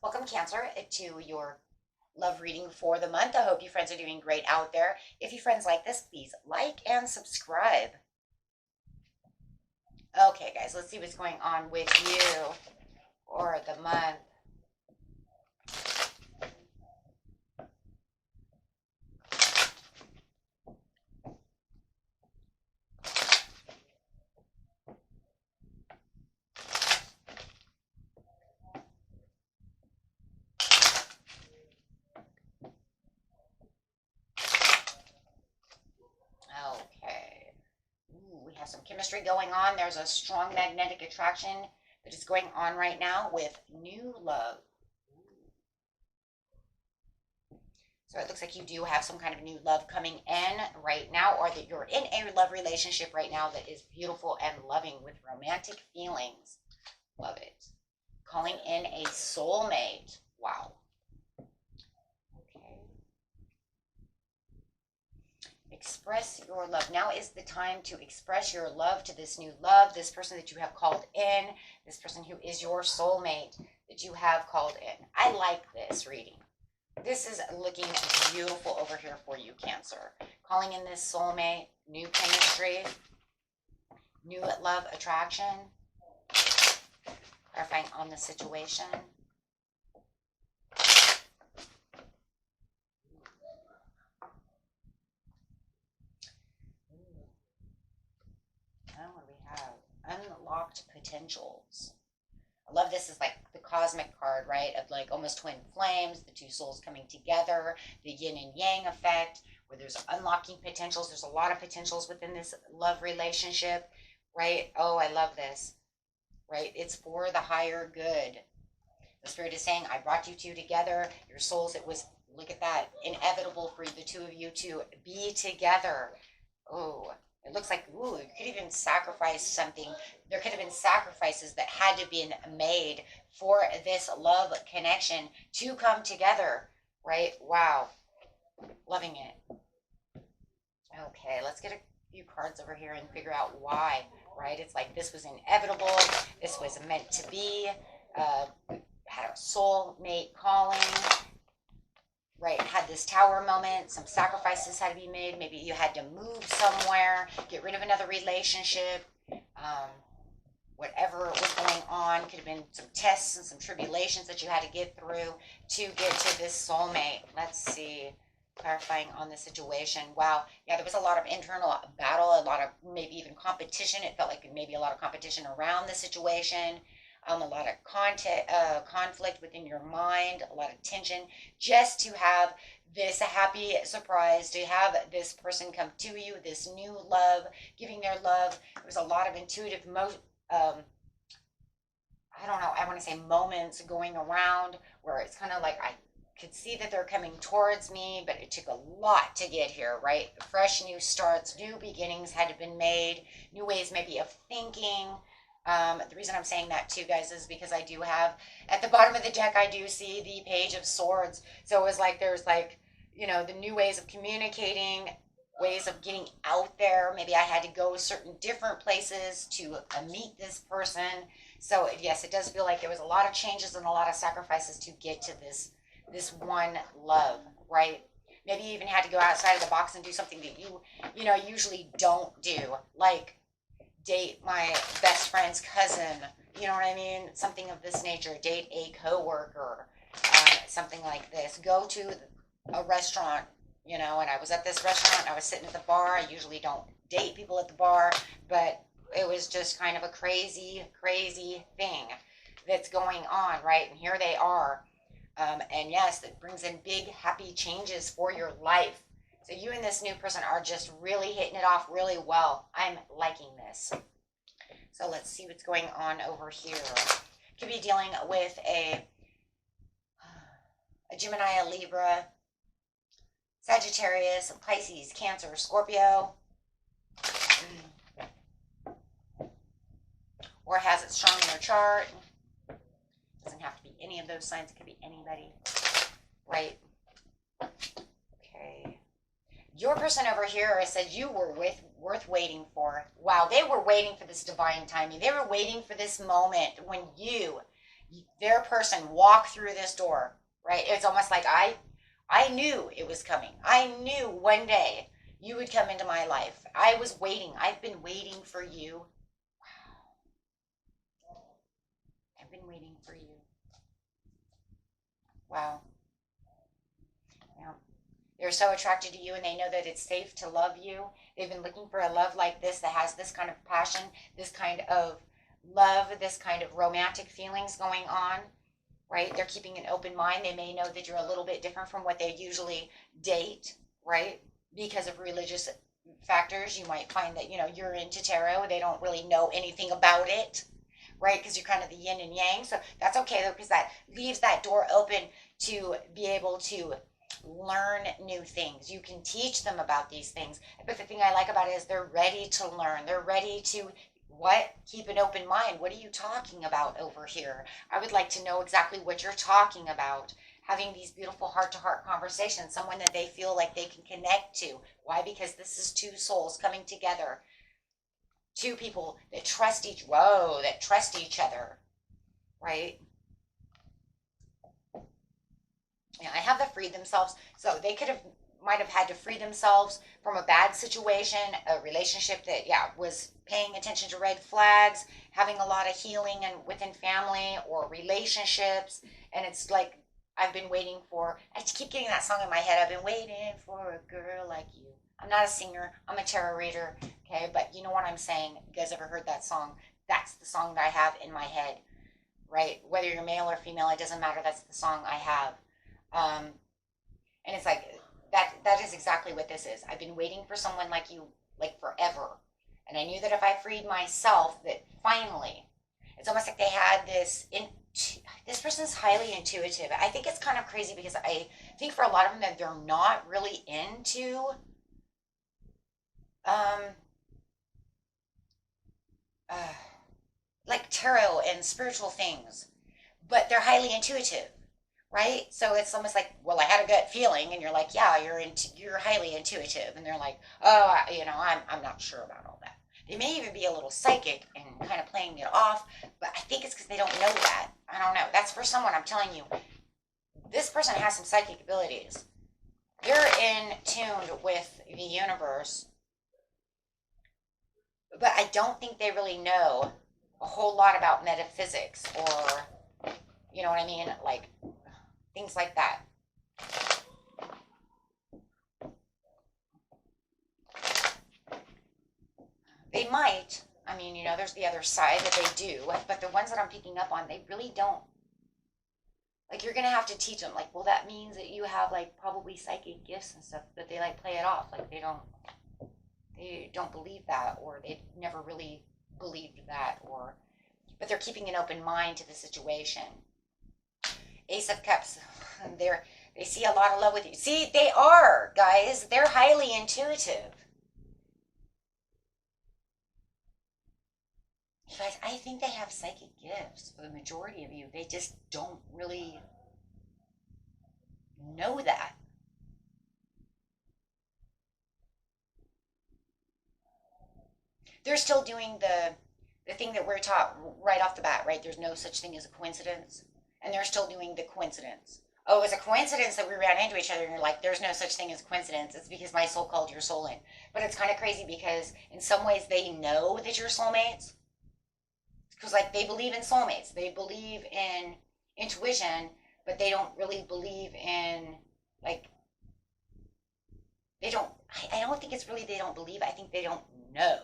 Welcome, Cancer, to your love reading for the month. I hope you friends are doing great out there. If you friends like this, please like and subscribe. Okay, guys, let's see what's going on with you for the month. Okay. Ooh, we have some chemistry going on. There's a strong magnetic attraction that is going on right now with new love. So it looks like you do have some kind of new love coming in right now, or that you're in a love relationship right now that is beautiful and loving with romantic feelings. Love it. Calling in a soulmate. Wow. Okay. Express your love. Now is the time to express your love to this new love, this person that you have called in, this person who is your soulmate that you have called in. I like this reading. This is looking beautiful over here for you, Cancer. Calling in this soulmate, new chemistry, new love attraction. Clarifying on the situation. Now what do we have? Unlocked potentials. I love this is like the cosmic card, right? Of like almost twin flames, the two souls coming together, the yin and yang effect, where there's unlocking potentials. There's a lot of potentials within this love relationship, right? Oh, I love this, right? It's for the higher good. The Spirit is saying, I brought you two together. Your souls, it was, look at that, inevitable for the two of you to be together. Oh, it looks like, ooh, you could even sacrifice something. There could have been sacrifices that had to be made for this love connection to come together, right? Wow. Loving it. Okay, let's get a few cards over here and figure out why, right? It's like this was inevitable. This was meant to be. Had a soulmate calling. Right, had this tower moment, some sacrifices had to be made. Maybe you had to move somewhere, get rid of another relationship. Whatever was going on, could have been some tests and some tribulations that you had to get through to get to this soulmate. Let's see, clarifying on the situation. Wow, yeah, there was a lot of internal battle, a lot of maybe even competition. It felt like maybe a lot of competition around the situation. A lot of conflict within your mind, a lot of tension, just to have this happy surprise, to have this person come to you, this new love, giving their love. There's a lot of intuitive, I don't know, I want to say moments going around where it's kind of like I could see that they're coming towards me, but it took a lot to get here, right? Fresh new starts, new beginnings had to be made, new ways maybe of thinking. The reason I'm saying that too, guys, is because I do have, at the bottom of the deck, I do see the Page of Swords. So it was like, there's like, you know, the new ways of communicating, ways of getting out there. Maybe I had to go certain different places to meet this person. So yes, it does feel like there was a lot of changes and a lot of sacrifices to get to this one love, right? Maybe you even had to go outside of the box and do something that you know, usually don't do, like date my best friend's cousin, you know what I mean? Something of this nature. Date a coworker, something like this. Go to a restaurant, you know, and I was at this restaurant, I was sitting at the bar. I usually don't date people at the bar, but it was just kind of a crazy, crazy thing that's going on, right? And here they are. And yes, it brings in big, happy changes for your life. So you and this new person are just really hitting it off really well. I'm liking this. So let's see what's going on over here. Could be dealing with a Gemini, a Libra, Sagittarius, a Pisces, Cancer, Scorpio. Or has it strong in your chart. Doesn't have to be any of those signs. It could be anybody, right? Okay. Your person over here said you were worth waiting for. Wow, they were waiting for this divine timing. They were waiting for this moment when you their person walk through this door, right? It's almost like I knew it was coming. I knew one day you would come into my life. I was waiting. I've been waiting for you. I've been waiting for you. Wow. Yeah. They're so attracted to you and they know that it's safe to love you. They've been looking for a love like this that has this kind of passion, this kind of love, this kind of romantic feelings going on, right? They're keeping an open mind. They may know that you're a little bit different from what they usually date, right? Because of religious factors, you might find that, you're into tarot. They don't really know anything about it, right? Because you're kind of the yin and yang. So that's okay though, because that leaves that door open to be able to learn new things. You can teach them about these things. But the thing I like about it is they're ready to learn. They're ready to what? Keep an open mind. What are you talking about over here? I would like to know exactly what you're talking about. Having these beautiful heart-to-heart conversations, someone that they feel like they can connect to. Why? Because this is two souls coming together. Two people that trust each other, right? Yeah, I have the free themselves. So they might have had to free themselves from a bad situation, a relationship that, was paying attention to red flags, having a lot of healing and within family or relationships. And it's like, I keep getting that song in my head. I've been waiting for a girl like you. I'm not a singer. I'm a tarot reader. Okay. But you know what I'm saying? You guys ever heard that song? That's the song that I have in my head, right? Whether you're male or female, it doesn't matter. That's the song I have. And it's like that is exactly what this is. I've been waiting for someone like you, like forever. And I knew that if I freed myself, that finally, it's almost like they had this person's highly intuitive. I think it's kind of crazy because I think for a lot of them that they're not really into, um, uh, like tarot and spiritual things, but they're highly intuitive. Right? So it's almost like, well, I had a gut feeling, and you're like, yeah, you're highly intuitive, and they're like, oh, I'm not sure about all that. They may even be a little psychic and kind of playing it off, but I think it's because they don't know that. I don't know. That's for someone. I'm telling you, this person has some psychic abilities. They're in tune with the universe, but I don't think they really know a whole lot about metaphysics or, you know what I mean, like things like that. They might. I mean, there's the other side that they do, but the ones that I'm picking up on, they really don't. Like, you're gonna have to teach them. Like, well, that means that you have like probably psychic gifts and stuff, but they like play it off. Like they don't believe that, or they never really believed that, but they're keeping an open mind to the situation. Ace of Cups, they see a lot of love with you. See, they are, guys. They're highly intuitive. You guys, I think they have psychic gifts for the majority of you. They just don't really know that. They're still doing the thing that we're taught right off the bat, right? There's no such thing as a coincidence. And they're still doing the coincidence. Oh, it was a coincidence that we ran into each other, and you're like, there's no such thing as coincidence. It's because my soul called your soul in. But it's kind of crazy because in some ways they know that you're soulmates. Because, like, they believe in soulmates. They believe in intuition, but they don't really believe in, like, I don't think it's really they don't believe. I think they don't know.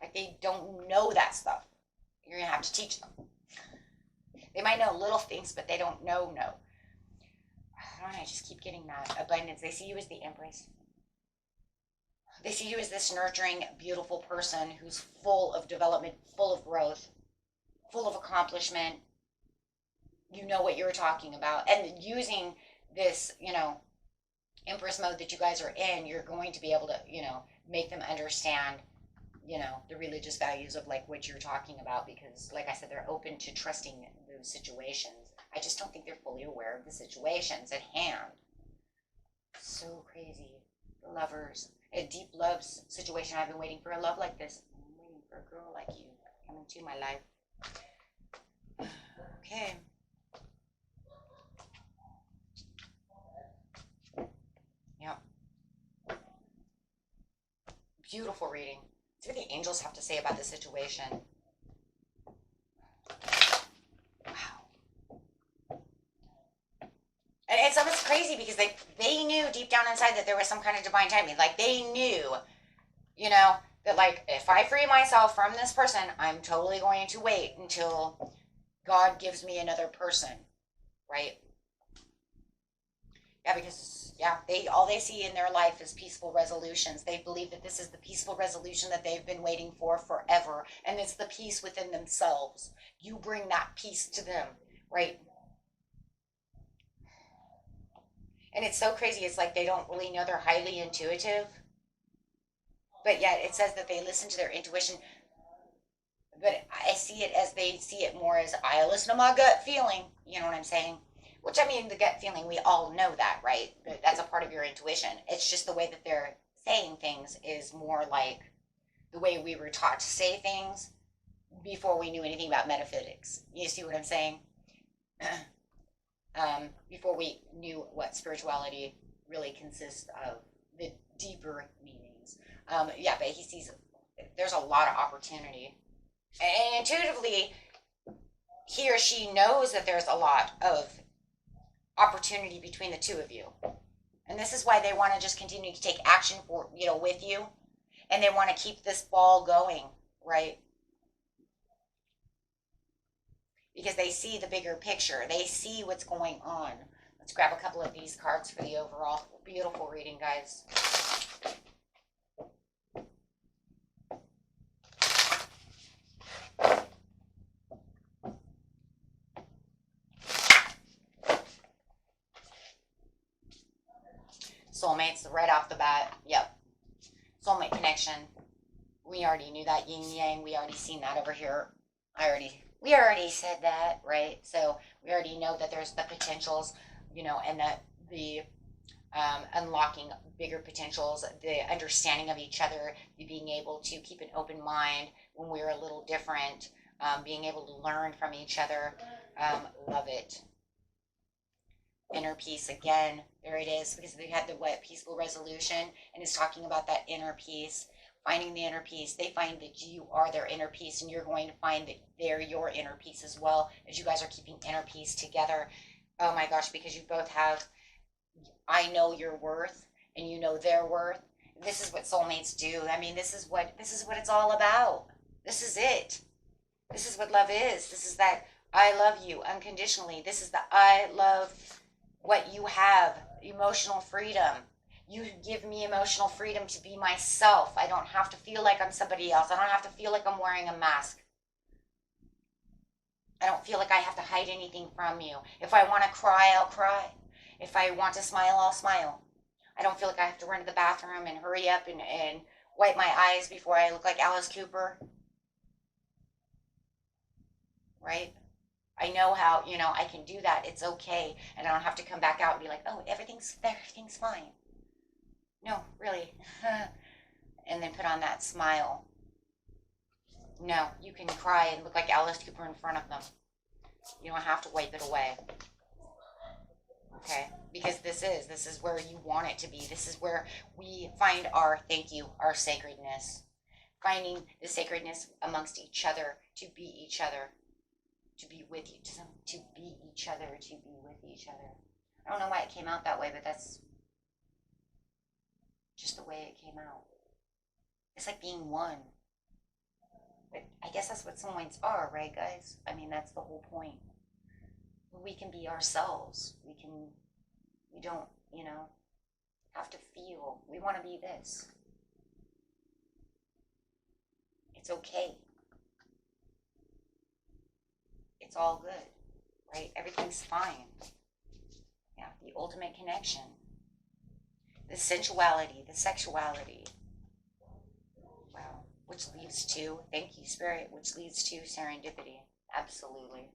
Like, they don't know that stuff. You're going to have to teach them. They might know little things, but they don't know. I don't know. I just keep getting that abundance. They see you as the Empress. They see you as this nurturing, beautiful person who's full of development, full of growth, full of accomplishment. You know what you're talking about. And using this, Empress mode that you guys are in, you're going to be able to, make them understand, the religious values of like what you're talking about, because like I said, they're open to trusting those situations. I just don't think they're fully aware of the situations at hand. So crazy. The lovers. A deep love situation. I've been waiting for a love like this. I'm waiting for a girl like you to come into my life. Okay. Beautiful reading. Let's see what the angels have to say about the situation. Wow. And it's almost crazy because they knew deep down inside that there was some kind of divine timing. Like they knew, you know, that like if I free myself from this person, I'm totally going to wait until God gives me another person, right? Yeah, because all they see in their life is peaceful resolutions. They believe that this is the peaceful resolution that they've been waiting for forever, and it's the peace within themselves. You bring that peace to them, right? And it's so crazy. It's like they don't really know they're highly intuitive, but yet it says that they listen to their intuition. But I see it as they see it more as I listen to my gut feeling. You know what I'm saying? Which, I mean, the gut feeling, we all know that, right? That's a part of your intuition. It's just the way that they're saying things is more like the way we were taught to say things before we knew anything about metaphysics. You see what I'm saying? Before we knew what spirituality really consists of, the deeper meanings. Yeah, but he sees there's a lot of opportunity. And intuitively, he or she knows that there's a lot of opportunity between the two of you. And this is why they want to just continue to take action for, with you. And they want to keep this ball going, right? Because they see the bigger picture. They see what's going on. Let's grab a couple of these cards for the overall. Beautiful reading, guys. Soulmates, right off the bat. Yep. Soulmate connection. We already knew that. Yin yang. We already seen that over here. We already said that, right? So we already know that there's the potentials, and that the unlocking bigger potentials, the understanding of each other, the being able to keep an open mind when we're a little different, being able to learn from each other. Love it. Inner peace again. There it is, because they had the peaceful resolution, and it's talking about that inner peace. Finding the inner peace. They find that you are their inner peace, and you're going to find that they're your inner peace as well, as you guys are keeping inner peace together. Oh my gosh, because you both have, I know your worth, and you know their worth. This is what soulmates do. I mean, this is what it's all about. This is it. This is what love is. This is that I love you unconditionally. This is the I love what you have, emotional freedom. You give me emotional freedom to be myself. I don't have to feel like I'm somebody else. I don't have to feel like I'm wearing a mask. I don't feel like I have to hide anything from you. If I want to cry, I'll cry. If I want to smile, I'll smile. I don't feel like I have to run to the bathroom and hurry up and wipe my eyes before I look like Alice Cooper. Right? I know how, I can do that. It's okay. And I don't have to come back out and be like, oh, everything's fine. No, really. And then put on that smile. No, you can cry and look like Alice Cooper in front of them. You don't have to wipe it away. Okay? Because this is where you want it to be. This is where we find our sacredness. Finding the sacredness amongst each other, to be each other, to be with you, to be each other, to be with each other. I don't know why it came out that way, but that's just the way it came out. It's like being one. But I guess that's what soulmates are, right, guys? I mean, that's the whole point. We can be ourselves. We don't, have to feel. We want to be this. It's okay. It's all good, right? Everything's fine. Yeah, the ultimate connection. The sensuality, the sexuality. Wow. Which leads to, thank you, Spirit, which leads to serendipity. Absolutely.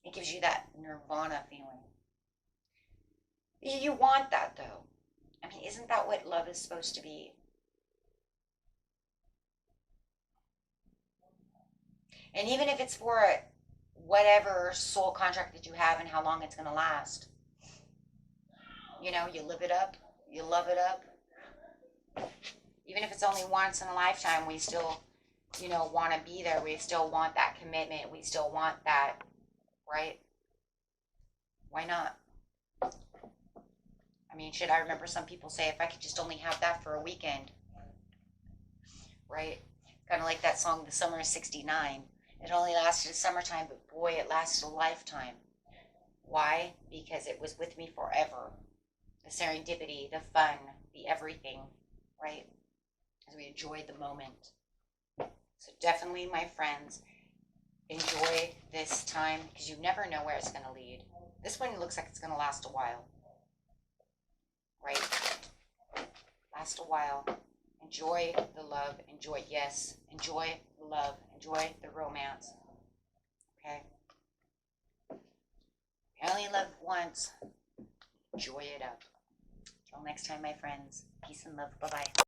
It gives you that nirvana feeling. You want that, though. I mean, isn't that what love is supposed to be? And even if it's for whatever soul contract that you have and how long it's going to last, you live it up, you love it up. Even if it's only once in a lifetime, we still, you know, want to be there. We still want that commitment. We still want that, right? Why not? I mean, shit, I remember some people say, if I could just only have that for a weekend, right? Kind of like that song, The Summer of 69. It only lasted a summertime, but boy, it lasted a lifetime. Why? Because it was with me forever. The serendipity, the fun, the everything, right? As we enjoyed the moment. So definitely, my friends, enjoy this time because you never know where it's going to lead. This one looks like it's going to last a while, right? Last a while. Enjoy the love. Enjoy, yes. Enjoy the love. Enjoy the romance. Okay? You only live once. Enjoy it up. Till next time, my friends. Peace and love. Bye-bye.